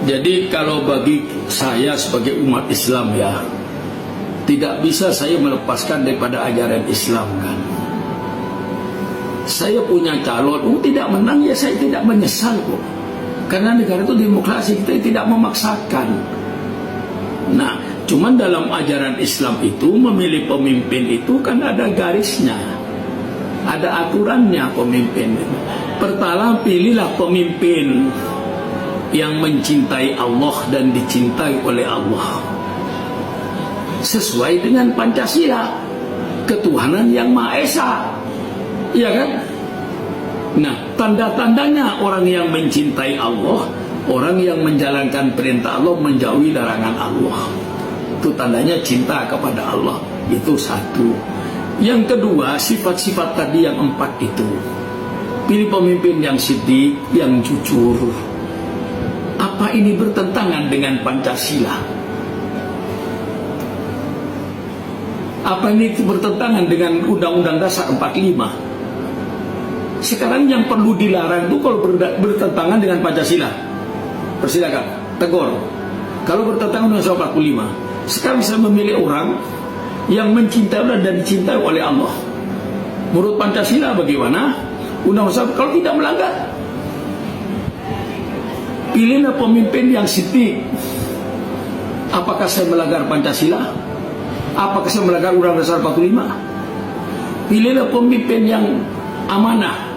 Jadi kalau bagi saya sebagai umat Islam ya, tidak bisa saya melepaskan daripada ajaran Islam kan. Saya punya calon, tidak menang ya saya tidak menyesal kok. Karena negara itu demokrasi, kita tidak memaksakan. Nah, cuman dalam ajaran Islam itu memilih pemimpin itu kan ada garisnya, ada aturannya pemimpin. Pertama, pilihlah pemimpin yang mencintai Allah dan dicintai oleh Allah, sesuai dengan Pancasila, ketuhanan yang Maha Esa, iya kan? Nah, tanda-tandanya orang yang mencintai Allah, orang yang menjalankan perintah Allah, menjauhi larangan Allah, itu tandanya cinta kepada Allah. Itu satu. Yang kedua, sifat-sifat tadi yang 4 itu. Pilih pemimpin yang siddiq, yang jujur. Apa ini bertentangan dengan Pancasila? Apa ini bertentangan dengan Undang-Undang Dasar 45? Sekarang yang perlu dilarang itu kalau bertentangan dengan Pancasila, persilakan, tegur. Kalau bertentangan dengan Undang-Undang 45, sekarang bisa memilih orang yang mencintai Allah dan dicintai oleh Allah. Menurut Pancasila bagaimana? Undang-Undang kalau tidak melanggar. Pilihlah pemimpin yang siddiq. Apakah saya melanggar Pancasila? Apakah saya melanggar Undang-Undang Dasar 45? Pilihlah pemimpin yang amanah.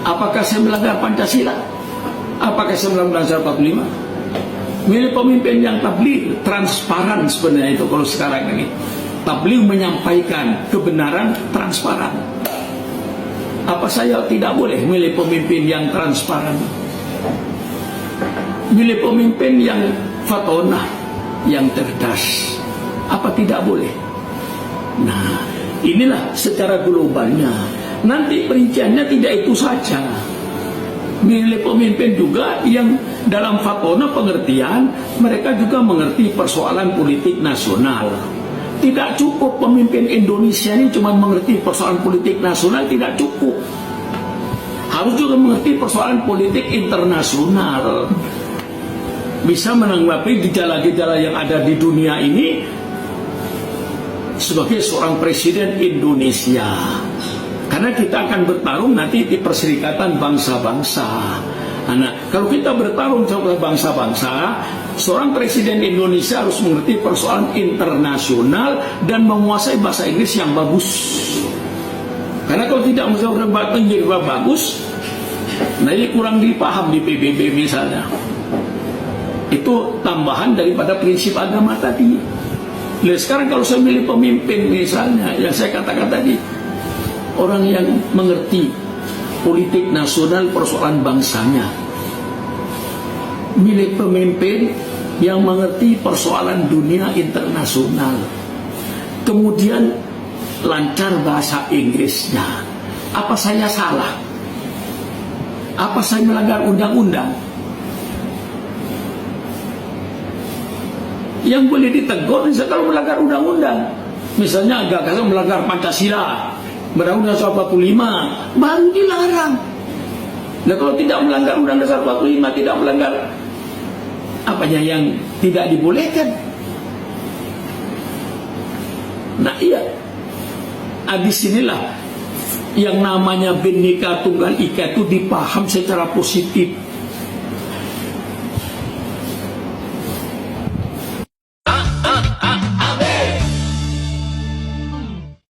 Apakah saya melanggar Pancasila? Apakah saya melanggar Undang-Undang Dasar 45? Pilih pemimpin yang tabligh, transparan sebenarnya itu kalau sekarang ini. Tabligh menyampaikan kebenaran, transparan. Apa saya tidak boleh milih pemimpin yang transparan? Milih pemimpin yang fatonah, yang cerdas. Apa tidak boleh? Nah, inilah secara globalnya. Nanti perinciannya tidak itu saja. Milih pemimpin juga yang dalam fatona pengertian mereka juga mengerti persoalan politik nasional. Tidak cukup pemimpin Indonesia ini cuma mengerti persoalan politik nasional, tidak cukup. Harus juga mengerti persoalan politik internasional. Bisa menanggapi gejala-gejala yang ada di dunia ini sebagai seorang presiden Indonesia. Karena kita akan bertarung nanti di Perserikatan Bangsa-Bangsa. Nah, kalau kita bertarung sama bangsa-bangsa, seorang presiden Indonesia harus mengerti persoalan internasional dan menguasai bahasa Inggris yang bagus. Karena kalau tidak menguasai bahasa Inggris yang bagus, nah ini kurang dipaham di PBB misalnya. Itu tambahan daripada prinsip agama tadi. Nah, sekarang kalau saya milih pemimpin misalnya, yang saya katakan tadi, orang yang mengerti politik nasional, persoalan bangsanya. Milih pemimpin yang mengerti persoalan dunia internasional. Kemudian lancar bahasa Inggrisnya. Apa saya salah? Apa saya melanggar undang-undang? Yang boleh ditegur misalnya kalau melanggar undang-undang. Misalnya gagasan melanggar Pancasila, Undang-Undang Dasar 45, baru dilarang. Nah, kalau tidak melanggar Undang-Undang Dasar 45, tidak melanggar apanya yang tidak dibolehkan. Nah, iya. Di sinilah yang namanya Bhinneka Tunggal Ika itu dipaham secara positif.